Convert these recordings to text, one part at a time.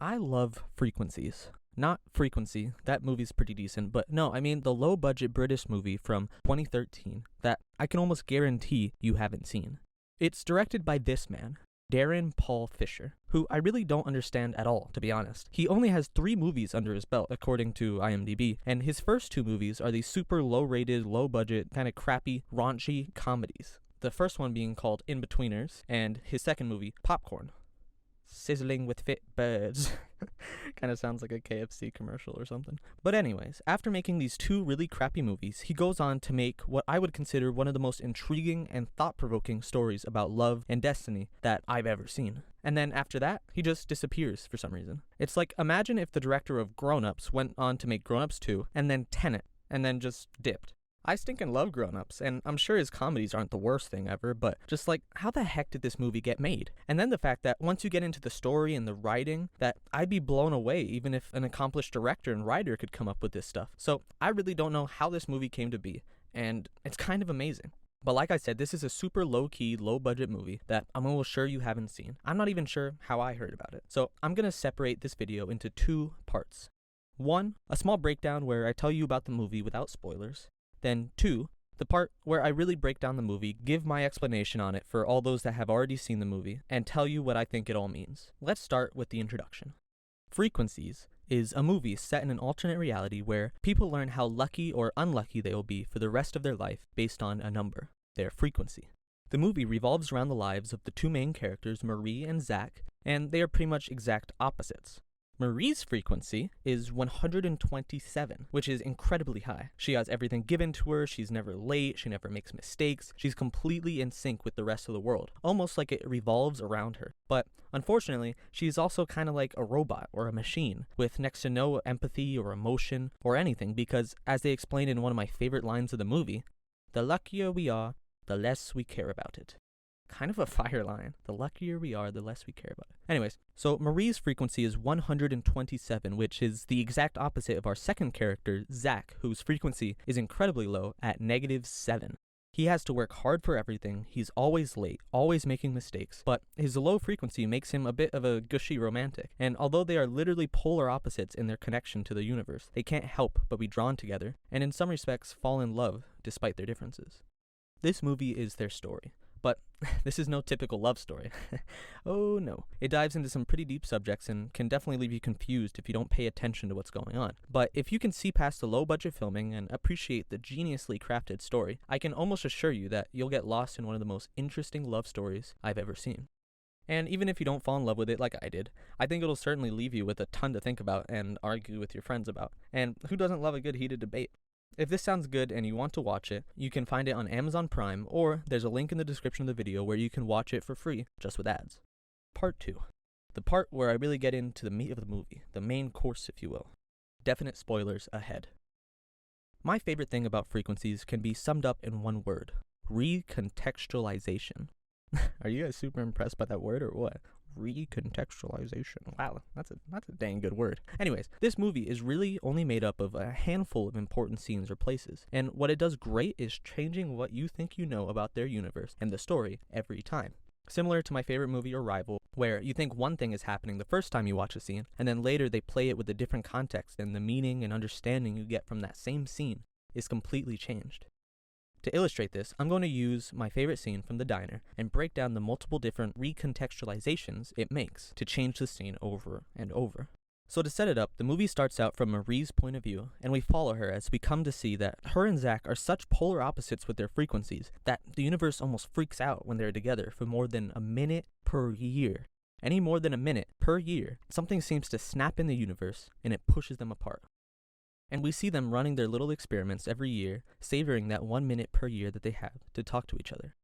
I love Frequencies. Not Frequency, that movie's pretty decent, but no, I mean the low budget British movie from 2013 that I can almost guarantee you haven't seen. It's directed by this man, Darren Paul Fisher, who I really don't understand at all, to be honest. He only has 3 movies under his belt, according to IMDb, and his first 2 movies are these super low rated, low budget, kind of crappy, raunchy comedies. The first one being called In-Betweeners, and his second movie, Popcorn. Sizzling with fit birds. Kind of sounds like a KFC commercial or something. But anyways, after making these 2 really crappy movies, he goes on to make what I would consider one of the most intriguing and thought-provoking stories about love and destiny that I've ever seen. And then after that, he just disappears for some reason. It's like, imagine if the director of Grown Ups went on to make Grown Ups 2, and then Tenet, and then just dipped. I stinking love Grown Ups, and I'm sure his comedies aren't the worst thing ever, but just like, how the heck did this movie get made? And then the fact that once you get into the story and the writing, that I'd be blown away even if an accomplished director and writer could come up with this stuff. So I really don't know how this movie came to be, and it's kind of amazing. But like I said, this is a super low-key, low-budget movie that I'm almost sure you haven't seen. I'm not even sure how I heard about it. So I'm gonna separate this video into 2 parts. 1, a small breakdown where I tell you about the movie without spoilers. Then 2, the part where I really break down the movie, give my explanation on it for all those that have already seen the movie, and tell you what I think it all means. Let's start with the introduction. Frequencies is a movie set in an alternate reality where people learn how lucky or unlucky they will be for the rest of their life based on a number, their frequency. The movie revolves around the lives of the 2 main characters, Marie and Zach, and they are pretty much exact opposites. Marie's frequency is 127, which is incredibly high. She has everything given to her, she's never late, she never makes mistakes, she's completely in sync with the rest of the world, almost like it revolves around her. But unfortunately, she's also kind of like a robot or a machine, with next to no empathy or emotion or anything, because as they explain in one of my favorite lines of the movie, the luckier we are, the less we care about it. Kind of a fire line. The luckier we are, the less we care about it. Anyways, so Marie's frequency is 127, which is the exact opposite of our second character, Zach, whose frequency is incredibly low at -7. He has to work hard for everything, he's always late, always making mistakes, but his low frequency makes him a bit of a gushy romantic, and although they are literally polar opposites in their connection to the universe, they can't help but be drawn together, and in some respects fall in love despite their differences. This movie is their story. But this is no typical love story. Oh no. It dives into some pretty deep subjects and can definitely leave you confused if you don't pay attention to what's going on. But if you can see past the low budget filming and appreciate the geniusly crafted story, I can almost assure you that you'll get lost in one of the most interesting love stories I've ever seen. And even if you don't fall in love with it like I did, I think it'll certainly leave you with a ton to think about and argue with your friends about. And who doesn't love a good heated debate? If this sounds good and you want to watch it, you can find it on Amazon Prime, or there's a link in the description of the video where you can watch it for free, just with ads. Part 2. The part where I really get into the meat of the movie, the main course if you will. Definite spoilers ahead. My favorite thing about Frequencies can be summed up in one word: recontextualization. Are you guys super impressed by that word or what? Recontextualization. Wow, that's a dang good word. Anyways, this movie is really only made up of a handful of important scenes or places, and what it does great is changing what you think you know about their universe and the story every time. Similar to my favorite movie Arrival, where you think one thing is happening the first time you watch a scene, and then later they play it with a different context, and the meaning and understanding you get from that same scene is completely changed. To illustrate this, I'm going to use my favorite scene from the diner and break down the multiple different recontextualizations it makes to change the scene over and over. So to set it up, the movie starts out from Marie's point of view, and we follow her as we come to see that her and Zach are such polar opposites with their frequencies that the universe almost freaks out when they're together for more than a minute per year. Any more than a minute per year, something seems to snap in the universe and it pushes them apart. And we see them running their little experiments every year, savoring that 1 minute per year that they have to talk to each other.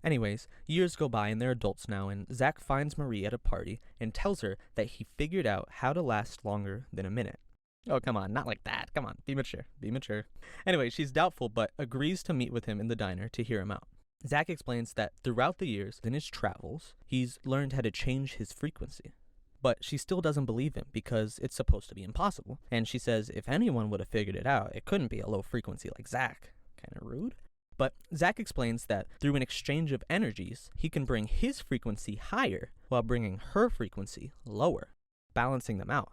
Anyways, years go by and they're adults now, and Zach finds Marie at a party and tells her that he figured out how to last longer than a minute. Oh, come on, not like that. Come on, be mature, be mature. Anyway, she's doubtful but agrees to meet with him in the diner to hear him out. Zach explains that throughout the years in his travels, he's learned how to change his frequency. But she still doesn't believe him because it's supposed to be impossible. And she says if anyone would have figured it out, it couldn't be a low frequency like Zach. Kinda rude. But Zach explains that through an exchange of energies, he can bring his frequency higher while bringing her frequency lower. balancing them out.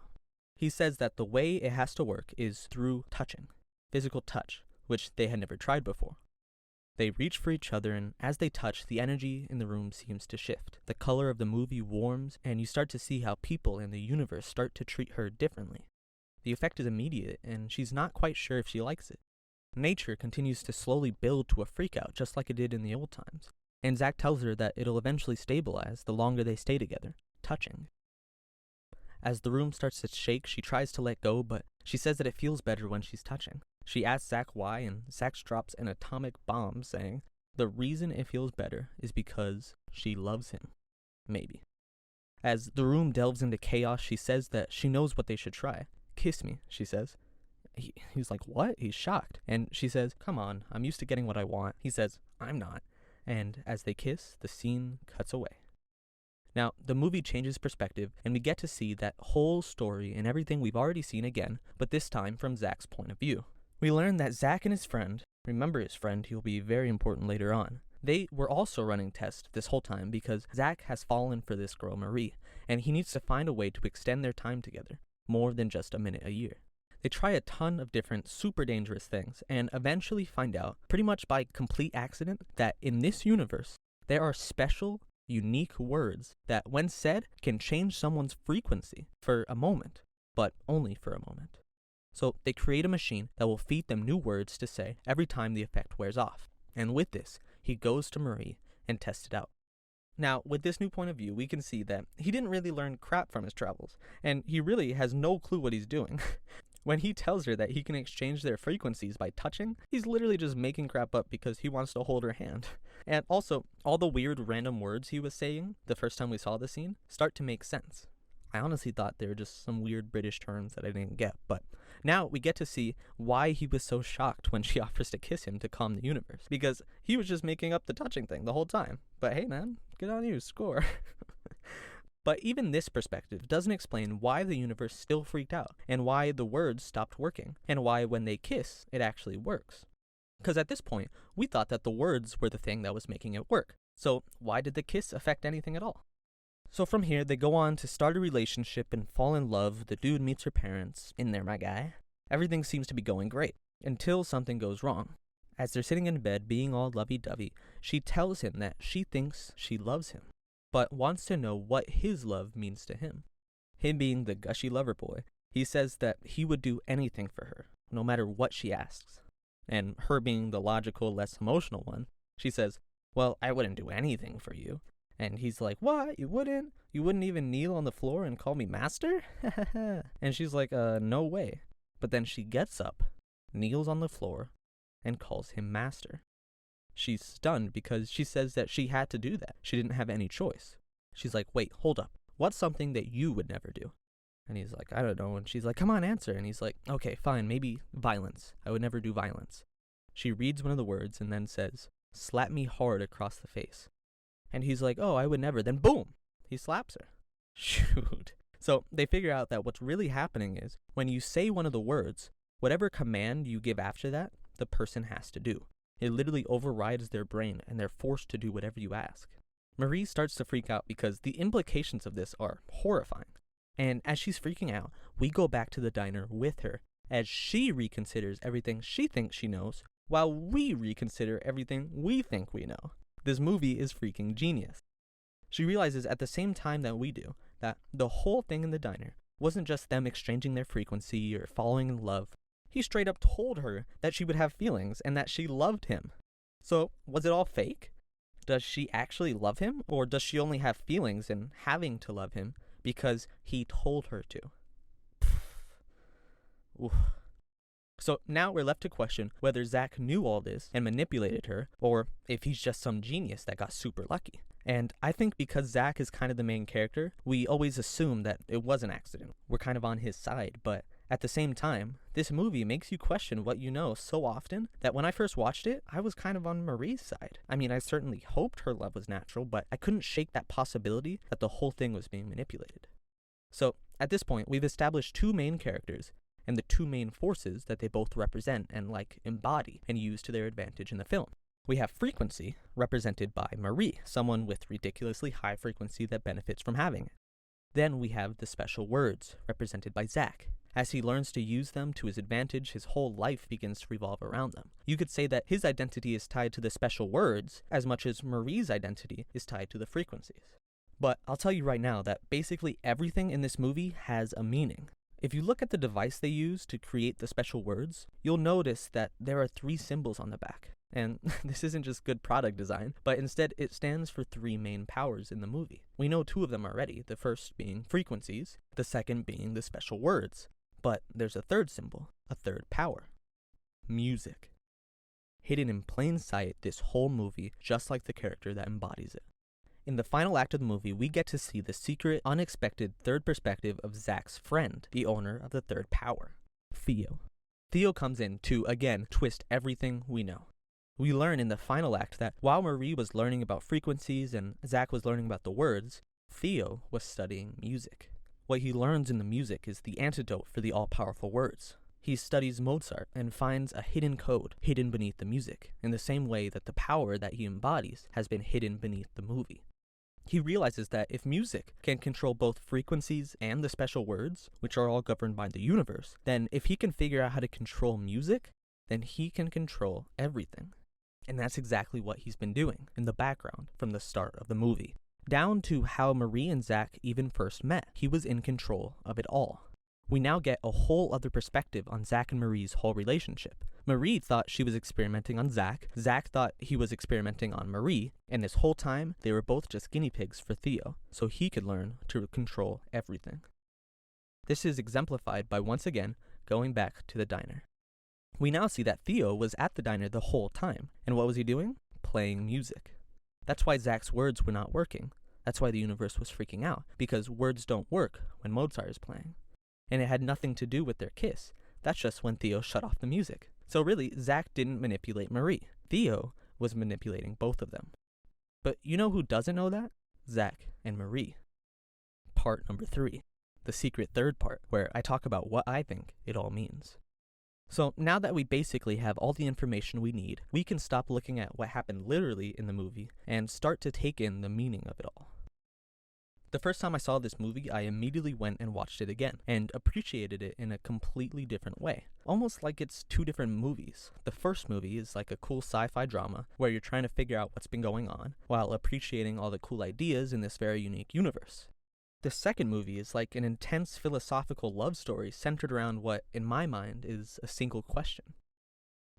He says that the way it has to work is through touching, physical touch, which they had never tried before. They reach for each other, and as they touch, the energy in the room seems to shift. The color of the movie warms, and you start to see how people in the universe start to treat her differently. The effect is immediate, and she's not quite sure if she likes it. Nature continues to slowly build to a freakout, just like it did in the old times. And Zach tells her that it'll eventually stabilize the longer they stay together, touching. As the room starts to shake, she tries to let go, but she says that it feels better when she's touching. She asks Zach why, and Zach drops an atomic bomb saying the reason it feels better is because she loves him. Maybe. As the room delves into chaos, she says that she knows what they should try. Kiss me, she says. He's like, what? He's shocked. And she says, come on, I'm used to getting what I want. He says, I'm not. And as they kiss, the scene cuts away. Now, the movie changes perspective, and we get to see that whole story and everything we've already seen again, but this time from Zach's point of view. We learn that Zach and his friend, remember his friend, he'll be very important later on, they were also running tests this whole time because Zach has fallen for this girl Marie, and he needs to find a way to extend their time together, more than just a minute a year. They try a ton of different super dangerous things, and eventually find out, pretty much by complete accident, that in this universe, there are special, unique words that, when said, can change someone's frequency for a moment, but only for a moment. So they create a machine that will feed them new words to say every time the effect wears off. And with this, he goes to Marie and tests it out. Now, with this new point of view, we can see that he didn't really learn crap from his travels, and he really has no clue what he's doing. When he tells her that he can exchange their frequencies by touching, he's literally just making crap up because he wants to hold her hand. And also, all the weird random words he was saying the first time we saw the scene start to make sense. I honestly thought they were just some weird British terms that I didn't get, but now we get to see why he was so shocked when she offers to kiss him to calm the universe, because he was just making up the touching thing the whole time. But hey man, good on you, score. But even this perspective doesn't explain why the universe still freaked out, and why the words stopped working, and why when they kiss, it actually works. Because at this point, we thought that the words were the thing that was making it work. So why did the kiss affect anything at all? So from here, they go on to start a relationship and fall in love. The dude meets her parents. In there, my guy. Everything seems to be going great, until something goes wrong. As they're sitting in bed, being all lovey-dovey, she tells him that she thinks she loves him, but wants to know what his love means to him. Him being the gushy lover boy, he says that he would do anything for her, no matter what she asks. And her being the logical, less emotional one, she says, well, I wouldn't do anything for you. And he's like, what? You wouldn't? You wouldn't even kneel on the floor and call me master? And she's like, no way. But then she gets up, kneels on the floor, and calls him master. She's stunned because she says that she had to do that. She didn't have any choice. She's like, wait, hold up. What's something that you would never do? And he's like, I don't know. And she's like, come on, answer. And he's like, okay, fine, maybe violence. I would never do violence. She reads one of the words and then says, slap me hard across the face. And he's like, oh, I would never. Then boom, he slaps her. Shoot. So they figure out that what's really happening is when you say one of the words, whatever command you give after that, the person has to do. It literally overrides their brain and they're forced to do whatever you ask. Marie starts to freak out because the implications of this are horrifying. And as she's freaking out, we go back to the diner with her as she reconsiders everything she thinks she knows while we reconsider everything we think we know. This movie is freaking genius. She realizes at the same time that we do that the whole thing in the diner wasn't just them exchanging their frequency or falling in love. He straight up told her that she would have feelings and that she loved him. So, was it all fake? Does she actually love him? Or does she only have feelings and having to love him because he told her to? Oof. So now we're left to question whether Zach knew all this and manipulated her, or if he's just some genius that got super lucky. And I think because Zach is kind of the main character, we always assume that it was an accident. We're kind of on his side, but at the same time, this movie makes you question what you know so often that when I first watched it, I was kind of on Marie's side. I mean, I certainly hoped her love was natural, but I couldn't shake that possibility that the whole thing was being manipulated. So at this point, we've established two main characters and the two main forces that they both represent and embody and use to their advantage in the film. We have frequency, represented by Marie, someone with ridiculously high frequency that benefits from having it. Then we have the special words, represented by Zack. As he learns to use them to his advantage, his whole life begins to revolve around them. You could say that his identity is tied to the special words as much as Marie's identity is tied to the frequencies. But I'll tell you right now that basically everything in this movie has a meaning. If you look at the device they use to create the special words, you'll notice that there are 3 symbols on the back. And this isn't just good product design, but instead it stands for 3 main powers in the movie. We know 2 of them already, the first being frequencies, the second being the special words. But there's a 3rd symbol, a 3rd power. Music. Hidden in plain sight this whole movie, just like the character that embodies it. In the final act of the movie, we get to see the secret, unexpected 3rd perspective of Zack's friend, the owner of the 3rd power, Theo. Theo comes in to, again, twist everything we know. We learn in the final act that while Marie was learning about frequencies and Zack was learning about the words, Theo was studying music. What he learns in the music is the antidote for the all-powerful words. He studies Mozart and finds a hidden code hidden beneath the music, in the same way that the power that he embodies has been hidden beneath the movie. He realizes that if music can control both frequencies and the special words, which are all governed by the universe, then if he can figure out how to control music, then he can control everything. And that's exactly what he's been doing in the background from the start of the movie. Down to how Marie and Zack even first met, he was in control of it all. We now get a whole other perspective on Zack and Marie's whole relationship. Marie thought she was experimenting on Zack, Zack thought he was experimenting on Marie, and this whole time, they were both just guinea pigs for Theo, so he could learn to control everything. This is exemplified by, once again, going back to the diner. We now see that Theo was at the diner the whole time, and what was he doing? Playing music. That's why Zack's words were not working. That's why the universe was freaking out, because words don't work when Mozart is playing. And it had nothing to do with their kiss. That's just when Theo shut off the music. So really, Zack didn't manipulate Marie. Theo was manipulating both of them. But you know who doesn't know that? Zack and Marie. Part number 3. The secret 3rd part, where I talk about what I think it all means. So now that we basically have all the information we need, we can stop looking at what happened literally in the movie and start to take in the meaning of it all. The first time I saw this movie, I immediately went and watched it again, and appreciated it in a completely different way. Almost like it's 2 different movies. The first movie is like a cool sci-fi drama, where you're trying to figure out what's been going on, while appreciating all the cool ideas in this very unique universe. The second movie is like an intense philosophical love story centered around what, in my mind, is a single question.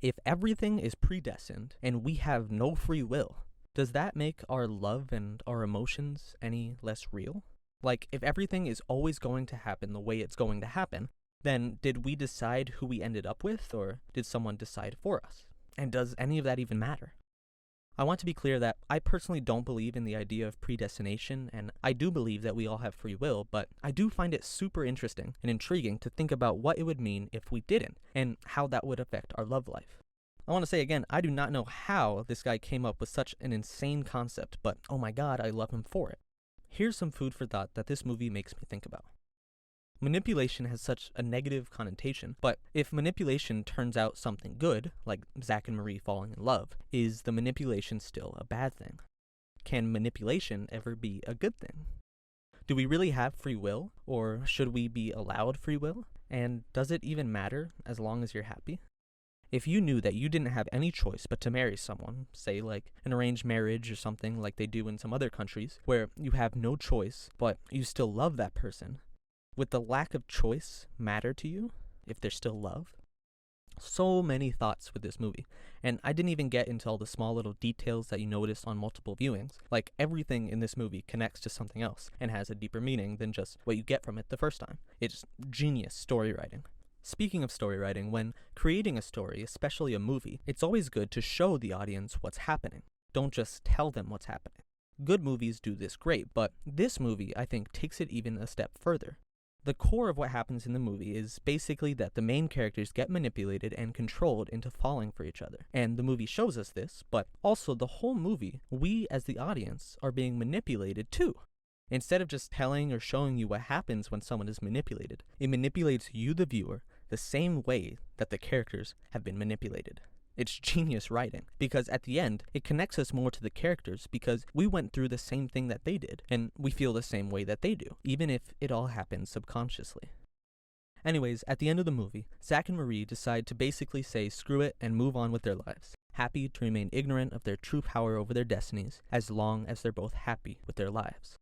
If everything is predestined, and we have no free will, does that make our love and our emotions any less real? Like, if everything is always going to happen the way it's going to happen, then did we decide who we ended up with, or did someone decide for us? And does any of that even matter? I want to be clear that I personally don't believe in the idea of predestination, and I do believe that we all have free will, but I do find it super interesting and intriguing to think about what it would mean if we didn't, and how that would affect our love life. I want to say again, I do not know how this guy came up with such an insane concept, but oh my god, I love him for it. Here's some food for thought that this movie makes me think about. Manipulation has such a negative connotation, but if manipulation turns out something good, like Zack and Marie falling in love, is the manipulation still a bad thing? Can manipulation ever be a good thing? Do we really have free will, or should we be allowed free will? And does it even matter as long as you're happy? If you knew that you didn't have any choice but to marry someone, say like an arranged marriage or something like they do in some other countries, where you have no choice, but you still love that person, would the lack of choice matter to you if there's still love? So many thoughts with this movie, and I didn't even get into all the small little details that you notice on multiple viewings. Like, everything in this movie connects to something else and has a deeper meaning than just what you get from it the first time. It's genius story writing. Speaking of story writing, when creating a story, especially a movie, it's always good to show the audience what's happening. Don't just tell them what's happening. Good movies do this great, but this movie, I think, takes it even a step further. The core of what happens in the movie is basically that the main characters get manipulated and controlled into falling for each other. And the movie shows us this, but also the whole movie, we as the audience are being manipulated too. Instead of just telling or showing you what happens when someone is manipulated, it manipulates you, the viewer, the same way that the characters have been manipulated. It's genius writing, because at the end, it connects us more to the characters because we went through the same thing that they did, and we feel the same way that they do, even if it all happens subconsciously. Anyways, at the end of the movie, Zack and Marie decide to basically say screw it and move on with their lives, happy to remain ignorant of their true power over their destinies as long as they're both happy with their lives.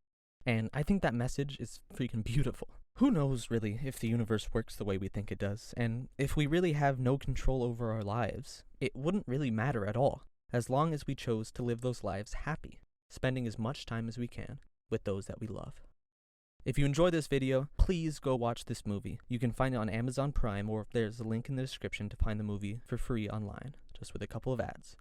And I think that message is freaking beautiful. Who knows, really, if the universe works the way we think it does, and if we really have no control over our lives, it wouldn't really matter at all, as long as we chose to live those lives happy, spending as much time as we can with those that we love. If you enjoyed this video, please go watch this movie. You can find it on Amazon Prime, or there's a link in the description to find the movie for free online, just with a couple of ads.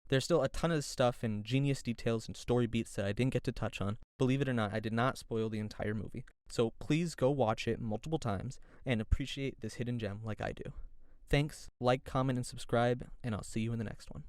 There's still a ton of stuff and genius details and story beats that I didn't get to touch on. Believe it or not, I did not spoil the entire movie. So please go watch it multiple times and appreciate this hidden gem like I do. Thanks, like, comment, and subscribe, and I'll see you in the next one.